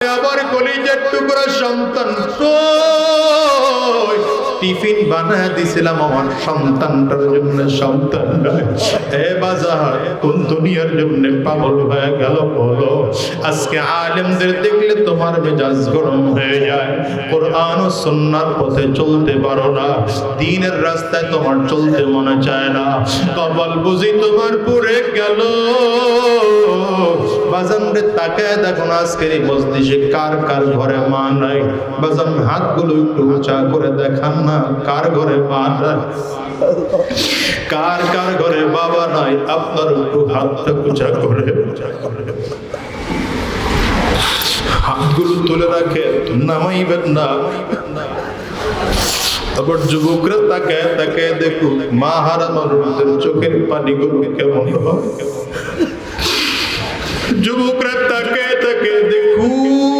আবার কলিজার টুকরা সন্তান টিফিন বানায় দিছিলাম আমার সন্তানটার জন্য, সন্তানটা এ বাজার কোন দুনিয়ার জন্য পাগল হয়ে গেল বলো। আজকে আলেমদের দেখলে তোমার মেজাজ গরম হয়ে যায়, কোরআন ও সুন্নাহর পথে চলতে পারো না, দ্বীনের রাস্তায় তোমার চলতে মনে চায় না, কপাল বুঝি তোমার পুড়ে গেল। বাজান রে তাকায় দেখো না আজকের এই মজলিসে কার কার ঘরে মা নাই। বাজান হাতগুলো একটু উঁচা করে দেখান না, কার ঘরে মা নাই, কার কার ঘরে বাবা নাই। আপনার একটু হাতটা উঁচা করে হাতগুলো তুলে রাখে, নামাইবেন না। আবার যুবকরা তাকায় তাকায় দেখুক মা হারানোর চোখের পানিগুলো কেমন হয়। যুবকরা তাকে তাকে দেখুন